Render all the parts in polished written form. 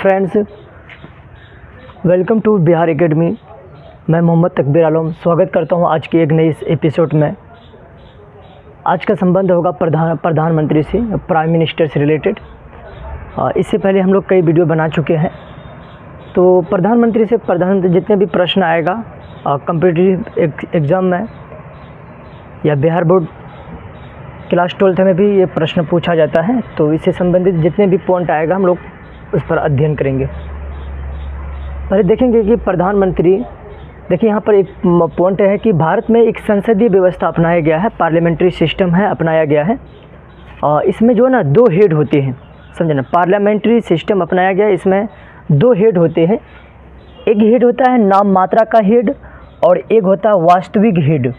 Friends, welcome to Bihar academy. मैं मोहम्मद तकबीर आलम स्वागत करता हूं आज की एक नई एपिसोड में। आज का संबंध होगा प्रधानमंत्री से, प्राइम मिनिस्टर से रिलेटेड। इससे पहले हम लोग कई वीडियो बना चुके हैं। तो प्रधानमंत्री जितने भी प्रश्न आएगा कॉम्पिटिटिव एग्ज़ाम में या बिहार बोर्ड क्लास 12 में भी ये प्रश्न पूछा जाता है। तो इससे संबंधित जितने भी पॉइंट आएगा हम लोग उस पर अध्ययन करेंगे। पहले देखेंगे कि प्रधानमंत्री, देखिए यहाँ पर एक पॉइंट है कि भारत में एक संसदीय व्यवस्था अपनाया गया है, पार्लियामेंट्री सिस्टम है अपनाया गया है। इसमें जो है ना 2 हेड होते हैं, समझे ना। पार्लियामेंट्री सिस्टम अपनाया गया है, इसमें 2 हेड होते हैं। एक हेड होता है नाम मात्रा का हेड और एक होता है वास्तविक हेड।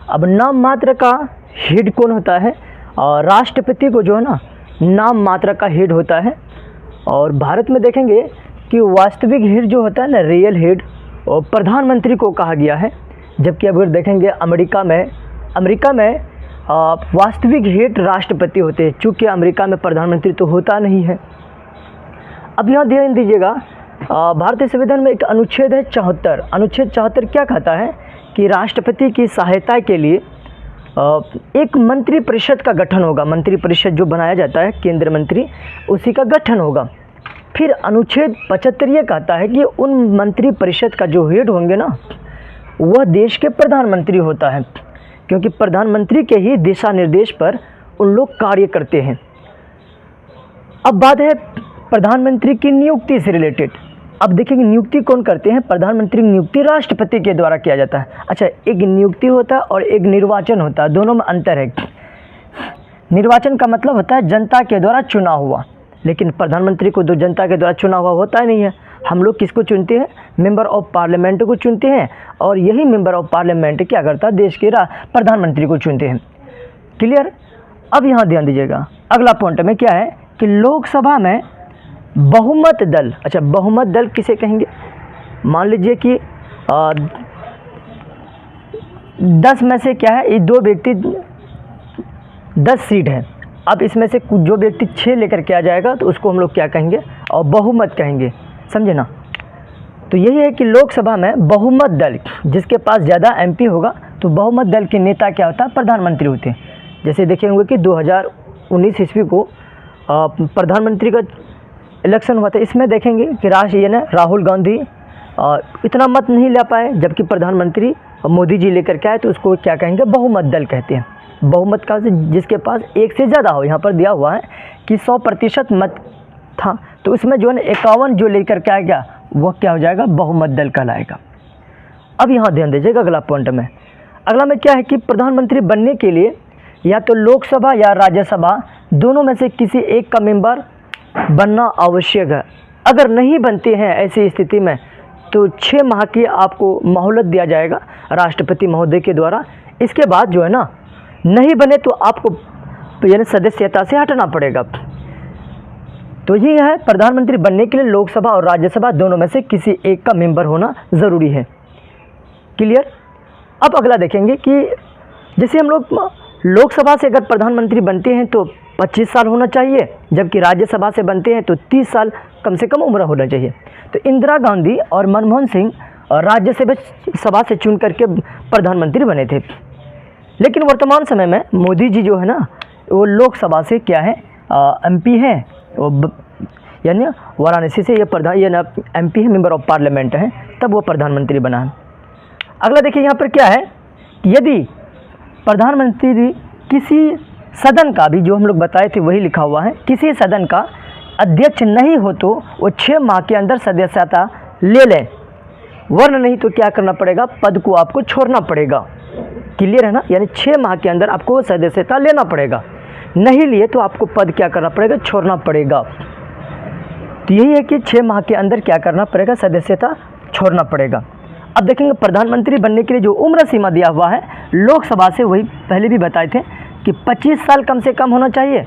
अब नाम मात्र का हेड कौन होता है? राष्ट्रपति को जो है ना नाम मात्रा का हेड होता है। और भारत में देखेंगे कि वास्तविक हेड जो होता है ना, रियल हेड, और प्रधानमंत्री को कहा गया है। जबकि अगर देखेंगे अमेरिका में वास्तविक हेड राष्ट्रपति होते हैं, चूँकि अमेरिका में प्रधानमंत्री तो होता नहीं है। अब यहाँ ध्यान दीजिएगा, भारतीय संविधान में एक अनुच्छेद है 74। अनुच्छेद 74 क्या कहता है कि राष्ट्रपति की सहायता के लिए एक मंत्री परिषद का गठन होगा। मंत्री परिषद जो बनाया जाता है, केंद्रीय मंत्री, उसी का गठन होगा। फिर अनुच्छेद 75 ये कहता है कि उन मंत्री परिषद का जो हेड होंगे ना, वह देश के प्रधानमंत्री होता है, क्योंकि प्रधानमंत्री के ही दिशा निर्देश पर उन लोग कार्य करते हैं। अब बात है प्रधानमंत्री की नियुक्ति से रिलेटेड। अब देखेंगे नियुक्ति कौन करते हैं? प्रधानमंत्री की नियुक्ति राष्ट्रपति के द्वारा किया जाता है। अच्छा, एक नियुक्ति होता है और एक निर्वाचन होता है, दोनों में अंतर है। निर्वाचन का मतलब होता है जनता के द्वारा चुना हुआ, लेकिन प्रधानमंत्री को तो जनता के द्वारा चुना हुआ होता ही नहीं है। हम लोग किसको चुनते हैं? मेंबर ऑफ पार्लियामेंट को चुनते हैं, और यही मेंबर ऑफ पार्लियामेंट क्या करता है? देश के प्रधानमंत्री को चुनते हैं। क्लियर? अब यहाँ ध्यान दीजिएगा, अगला पॉइंट में क्या है कि लोकसभा में बहुमत दल। अच्छा, बहुमत दल किसे कहेंगे? मान लीजिए कि 10 में से क्या है, ये 2 व्यक्ति 10 सीट है। अब इसमें से कुछ जो व्यक्ति 6 लेकर के आ जाएगा तो उसको हम लोग क्या कहेंगे? और बहुमत कहेंगे, समझे ना। तो यही है कि लोकसभा में बहुमत दल, जिसके पास ज़्यादा MP होगा, तो बहुमत दल के नेता क्या होता है? प्रधानमंत्री होते हैं। जैसे देखे होंगे कि 2019 ईस्वी को प्रधानमंत्री का इलेक्शन हुआ था। इसमें देखेंगे कि राहुल गांधी इतना मत नहीं ले पाए, जबकि प्रधानमंत्री मोदी जी लेकर के आए, तो उसको क्या कहेंगे? बहुमत दल कहते हैं। बहुमत का जिसके पास 1 से ज़्यादा हो। यहाँ पर दिया हुआ है कि 100% मत था, तो इसमें जो है 51 जो लेकर के आएगा वह क्या हो जाएगा? बहुमत दल कहलाएगा। अब यहाँ ध्यान दीजिएगा अगला पॉइंट में। अगला में क्या है कि प्रधानमंत्री बनने के लिए या तो लोकसभा या राज्यसभा दोनों में से किसी एक का मेंबर बनना आवश्यक है। अगर नहीं बनते हैं ऐसी स्थिति में तो 6 माह की आपको मोहलत दिया जाएगा राष्ट्रपति महोदय के द्वारा। इसके बाद जो है ना, नहीं बने तो आपको यानी सदस्यता से हटना पड़ेगा। तो ये है, प्रधानमंत्री बनने के लिए लोकसभा और राज्यसभा दोनों में से किसी एक का मेंबर होना ज़रूरी है। क्लियर? अब अगला देखेंगे कि जैसे हम लोग लोकसभा से अगर प्रधानमंत्री बनते हैं तो 25 साल होना चाहिए, जबकि राज्यसभा से बनते हैं तो 30 साल कम से कम उम्र होना चाहिए। तो इंदिरा गांधी और मनमोहन सिंह राज्यसभा से चुन करके प्रधानमंत्री बने थे, लेकिन वर्तमान समय में मोदी जी जो है ना, वो लोकसभा से क्या है? MP है, यानी वाराणसी से ये MP है, मेंबर ऑफ पार्लियामेंट है, तब वो प्रधानमंत्री बना है। अगला देखिए यहाँ पर क्या है, यदि प्रधानमंत्री किसी सदन का भी, जो हम लोग बताए थे वही लिखा हुआ है, किसी सदन का अध्यक्ष नहीं हो तो वो 6 माह के अंदर सदस्यता ले लें, वरना नहीं तो क्या करना पड़ेगा? पद को आपको छोड़ना पड़ेगा। क्लियर है ना? यानी 6 माह के अंदर आपको सदस्यता लेना पड़ेगा, नहीं लिए तो आपको पद क्या करना पड़ेगा? छोड़ना पड़ेगा। तो यही है कि 6 माह के अंदर क्या करना पड़ेगा? सदस्यता छोड़ना पड़ेगा। अब देखेंगे प्रधानमंत्री बनने के लिए जो उम्र सीमा दिया हुआ है लोकसभा से, वही पहले भी बताए थे कि 25 साल कम से कम होना चाहिए,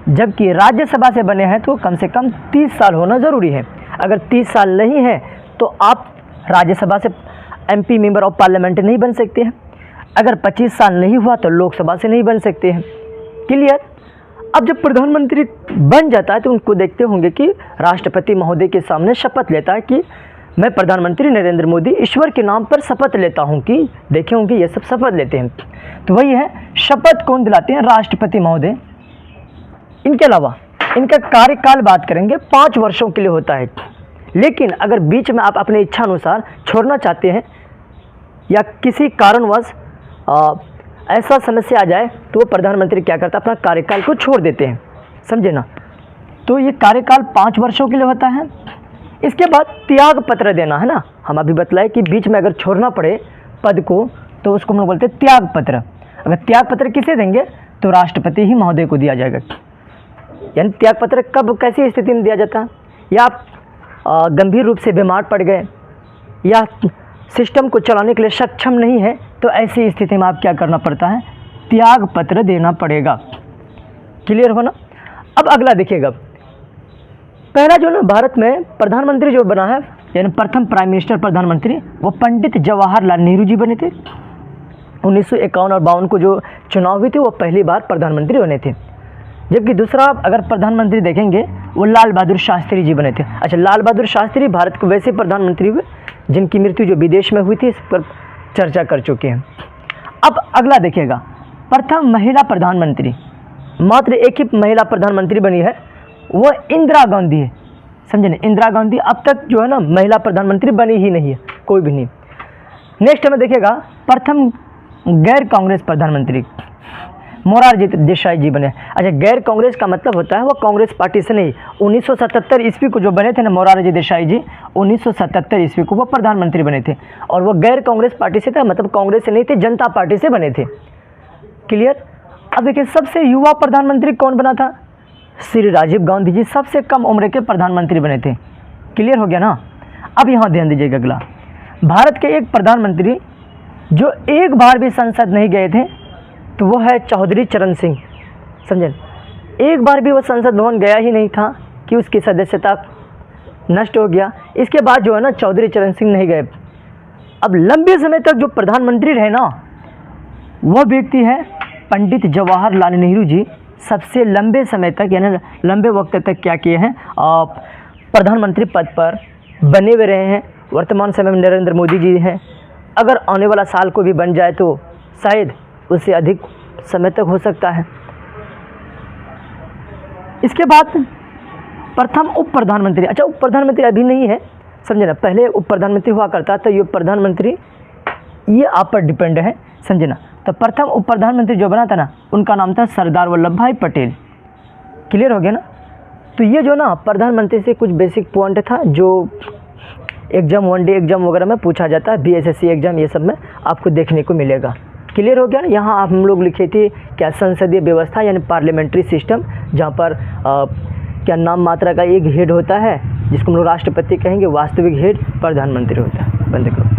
जबकि राज्यसभा से बने हैं तो कम से कम 30 साल होना ज़रूरी है। अगर 30 साल नहीं है तो आप राज्यसभा से MP मेंबर ऑफ पार्लियामेंट नहीं बन सकते हैं। अगर 25 साल नहीं हुआ तो लोकसभा से नहीं बन सकते हैं। क्लियर? अब जब प्रधानमंत्री बन जाता है तो उनको देखते होंगे कि राष्ट्रपति महोदय के सामने शपथ लेता है कि मैं प्रधानमंत्री नरेंद्र मोदी ईश्वर के नाम पर शपथ लेता हूं, कि देखे होंगे ये सब शपथ लेते हैं। तो वही है, शपथ कौन दिलाते हैं? राष्ट्रपति महोदय। इनके अलावा इनका कार्यकाल बात करेंगे 5 वर्षों के लिए होता है, लेकिन अगर बीच में आप अपने इच्छा अनुसार छोड़ना चाहते हैं या किसी कारणवश ऐसा समस्या आ जाए तो वो प्रधानमंत्री क्या करता है, अपना कार्यकाल को छोड़ देते हैं, समझे ना। तो ये कार्यकाल 5 वर्षों के लिए होता है। इसके बाद त्याग पत्र देना है ना, हम अभी बतलाए कि बीच में अगर छोड़ना पड़े पद को तो उसको हम लोग बोलते हैं त्याग पत्र। अगर त्याग पत्र किसे देंगे तो राष्ट्रपति ही महोदय को दिया जाएगा। यानी त्याग पत्र कब कैसी स्थिति में दिया जाता है? या आप गंभीर रूप से बीमार पड़ गए या सिस्टम को चलाने के लिए सक्षम नहीं है, तो ऐसी स्थिति में आप क्या करना पड़ता है? त्याग पत्र देना पड़ेगा। क्लियर हो ना। अब अगला देखिएगा, पहला जो ना भारत में प्रधानमंत्री जो बना है, यानी प्रथम प्राइम मिनिस्टर प्रधानमंत्री, वो पंडित जवाहरलाल नेहरू जी बने थे। 1951 और 52 को जो चुनाव हुए थे वो पहली बार प्रधानमंत्री बने थे। जबकि दूसरा अगर प्रधानमंत्री देखेंगे वो लाल बहादुर शास्त्री जी बने थे। अच्छा, लाल बहादुर शास्त्री भारत के वैसे प्रधानमंत्री हुए जिनकी मृत्यु जो विदेश में हुई थी, इस पर चर्चा कर चुके हैं। अब अगला देखिएगा, प्रथम महिला प्रधानमंत्री, मात्र एक ही महिला प्रधानमंत्री बनी है, वो इंदिरा गांधी है, समझे ना। इंदिरा गांधी अब तक जो है ना महिला प्रधानमंत्री बनी ही नहीं है, कोई भी नहीं। नेक्स्ट में देखिएगा, प्रथम गैर कांग्रेस प्रधानमंत्री मोरारजी देसाई जी बने। अच्छा, गैर कांग्रेस का मतलब होता है वो कांग्रेस पार्टी से नहीं। 1977 ईस्वी को जो बने थे ना मोरारजी देसाई जी, 1977 ईस्वी को वो प्रधानमंत्री बने थे, और वो गैर कांग्रेस पार्टी से था, मतलब कांग्रेस से नहीं थे, जनता पार्टी से बने थे। क्लियर। अब देखिए, सबसे युवा प्रधानमंत्री कौन बना था? श्री राजीव गांधी जी सबसे कम उम्र के प्रधानमंत्री बने थे। क्लियर हो गया ना। अब यहाँ ध्यान दीजिएगा, अगला भारत के एक प्रधानमंत्री जो एक बार भी संसद नहीं गए थे, तो वो है चौधरी चरण सिंह, समझे। एक बार भी वो संसद भवन गया ही नहीं था कि उसकी सदस्यता नष्ट हो गया। इसके बाद जो है ना चौधरी चरण सिंह नहीं गए। अब लंबे समय तक जो प्रधानमंत्री रहे ना, वो व्यक्ति है पंडित जवाहरलाल नेहरू जी। सबसे लंबे समय तक, यानी लंबे वक्त तक क्या किए हैं, प्रधानमंत्री पद पर बने हुए रहे हैं। वर्तमान समय में नरेंद्र मोदी जी हैं। अगर आने वाला साल को भी बन जाए तो शायद उससे अधिक समय तक हो सकता है। इसके बाद प्रथम उप प्रधानमंत्री, अच्छा उप प्रधानमंत्री अभी नहीं है, समझे ना, पहले उप प्रधानमंत्री हुआ करता था। ये प्रधानमंत्री ये आप पर डिपेंड है, समझे ना। तो प्रथम उप प्रधानमंत्री जो बना था ना, उनका नाम था सरदार वल्लभ भाई पटेल। क्लियर हो गया ना। तो ये जो ना प्रधानमंत्री से कुछ बेसिक पॉइंट था जो एग्जाम, वनडे एग्जाम वगैरह में पूछा जाता है, बीएसएससी एग्जाम, ये सब में आपको देखने को मिलेगा। क्लियर हो गया ना। यहाँ आप हम लोग लिखे थे क्या, संसदीय व्यवस्था यानी पार्लियामेंट्री सिस्टम, जहाँ पर क्या नाम मात्रा का एक हेड होता है जिसको हम लोग राष्ट्रपति कहेंगे, वास्तविक हेड प्रधानमंत्री होता है। बंद करो।